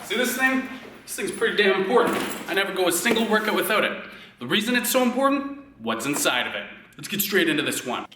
See this thing? This thing's pretty damn important. I never go a single workout without it. The reason it's so important? What's inside of it. Let's get straight into this one.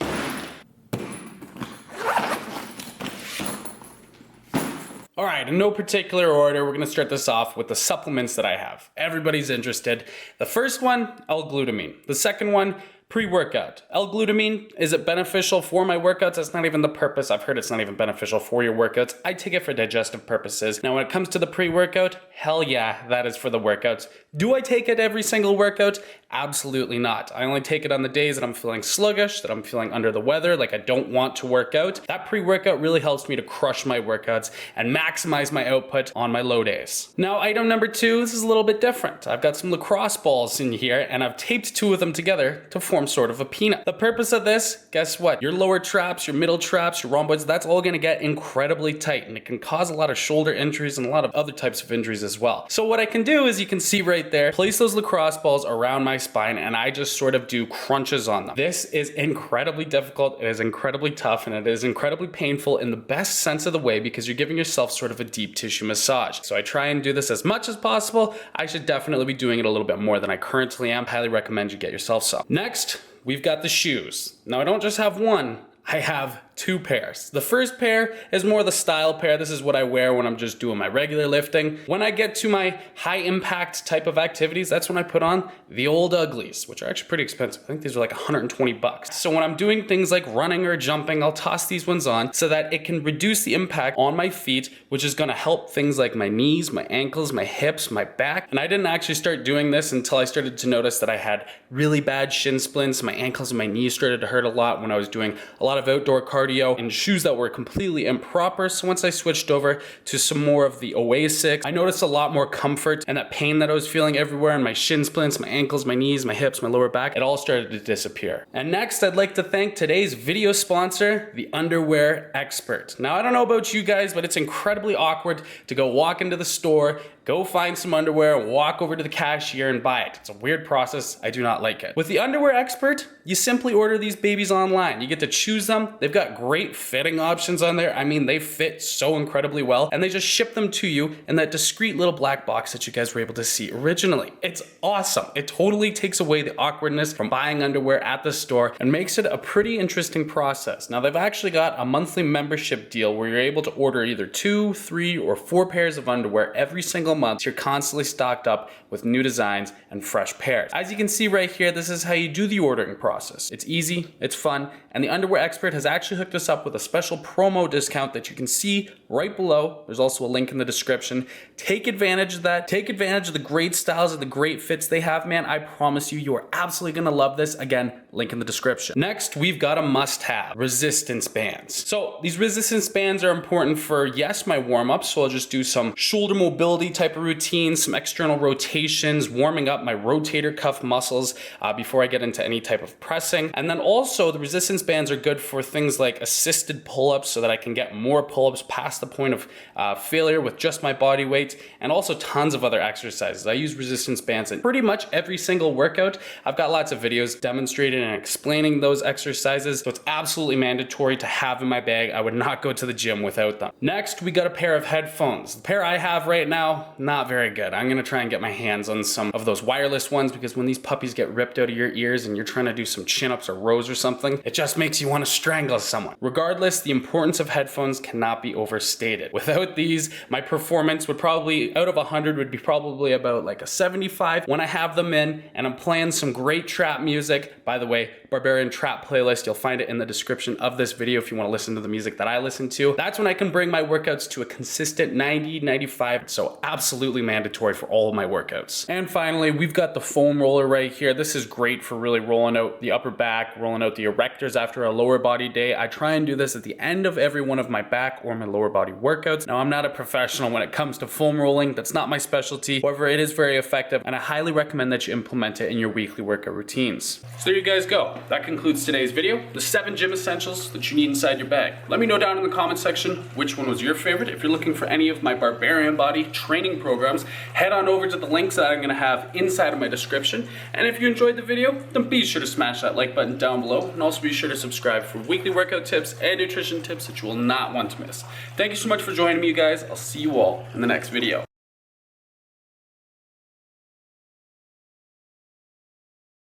All right, in no particular order, we're gonna start this off with the supplements that I have. Everybody's interested. The first one, L-glutamine. The second one, pre-workout. L-glutamine, is it beneficial for my workouts? That's not even the purpose. I've heard it's not even beneficial for your workouts. I take it for digestive purposes. Now, when it comes to the pre-workout, hell yeah, that is for the workouts. Do I take it every single workout? Absolutely not. I only take it on the days that I'm feeling sluggish, that I'm feeling under the weather, like I don't want to work out. That pre-workout really helps me to crush my workouts and maximize my output on my low days. Now, item number 2, this is a little bit different. I've got some lacrosse balls in here and I've taped 2 of them together to form sort of a peanut. The purpose of this, guess what? Your lower traps, your middle traps, your rhomboids, that's all gonna get incredibly tight and it can cause a lot of shoulder injuries and a lot of other types of injuries as well. So what I can do is, you can see right there, place those lacrosse balls around my spine and I just sort of do crunches on them. This is incredibly difficult, it is incredibly tough, and it is incredibly painful in the best sense of the way because you're giving yourself sort of a deep tissue massage. So I try and do this as much as possible. I should definitely be doing it a little bit more than I currently am. Highly recommend you get yourself some. Next, we've got the shoes. Now I don't just have one, I have 2 pairs. The first pair is more the style pair. This is what I wear when I'm just doing my regular lifting. When I get to my high impact type of activities, that's when I put on the old uglies, which are actually pretty expensive. I think these are like 120 bucks. So when I'm doing things like running or jumping, I'll toss these ones on so that it can reduce the impact on my feet, which is gonna help things like my knees, my ankles, my hips, my back. And I didn't actually start doing this until I started to notice that I had really bad shin splints. My ankles and my knees started to hurt a lot when I was doing a lot of outdoor cardio in shoes that were completely improper. So once I switched over to some more of the OXYSHRED, I noticed a lot more comfort, and that pain that I was feeling everywhere in my shin splints, my ankles, my knees, my hips, my lower back, it all started to disappear. And next, I'd like to thank today's video sponsor, the Underwear Expert. Now, I don't know about you guys, but it's incredibly awkward to go walk into the store, go find some underwear, walk over to the cashier and buy it. It's a weird process. I do not like it. With the Underwear Expert, you simply order these babies online. You get to choose them. They've got great fitting options on there. I mean, they fit so incredibly well, and they just ship them to you in that discreet little black box that you guys were able to see originally. It's awesome. It totally takes away the awkwardness from buying underwear at the store and makes it a pretty interesting process. Now, they've actually got a monthly membership deal where you're able to order either 2, 3, or 4 pairs of underwear every single month. You're constantly stocked up with new designs and fresh pairs. As you can see right here, this is how you do the ordering process. It's easy, it's fun, and the Underwear Expert has actually hooked us up with a special promo discount that you can see right below. There's also a link in the description. Take advantage of that. Take advantage of the great styles and the great fits they have, man. I promise you, you are absolutely gonna love this. Again, link in the description. Next, we've got a must-have, resistance bands. So these resistance bands are important for, yes, my warm-ups. So I'll just do some shoulder mobility type of routines, some external rotations, warming up my rotator cuff muscles before I get into any type of pressing. And then also the resistance bands are good for things like assisted pull-ups so that I can get more pull-ups past the point of failure with just my body weight, and also tons of other exercises. I use resistance bands in pretty much every single workout. I've got lots of videos demonstrating and explaining those exercises, so it's absolutely mandatory to have in my bag. I would not go to the gym without them. Next, we got a pair of headphones. The pair I have right now, not very good. I'm gonna try and get my hands on some of those wireless ones, because when these puppies get ripped out of your ears and you're trying to do some chin-ups or rows or something, it just makes you want to strangle someone. Regardless, the importance of headphones cannot be overstated. Without these, my performance would probably, out of 100, would be probably about like a 75 when I have them in and I'm playing some great trap music. By the way, Barbarian Trap playlist, you'll find it in the description of this video if you want to listen to the music that I listen to. That's when I can bring my workouts to a consistent 90, 95, so absolutely mandatory for all of my workouts. And finally, we've got the foam roller right here. This is great for really rolling out the upper back, rolling out the erectors after a lower body day. I try and do this at the end of every one of my back or my lower body workouts. Now, I'm not a professional when it comes to foam rolling. That's not my specialty. However, it is very effective, and I highly recommend that you implement it in your weekly workout routines. So there you guys go. That concludes today's video, the 7 gym essentials that you need inside your bag. Let me know down in the comment section which one was your favorite. If you're looking for any of my BarbarianBody training programs, head on over to the links that I'm gonna have inside of my description. And if you enjoyed the video, then be sure to smash that like button down below, and also be sure to subscribe for weekly workout tips and nutrition tips that you will not want to miss. Thank you so much for joining me, you guys. I'll see you all in the next video.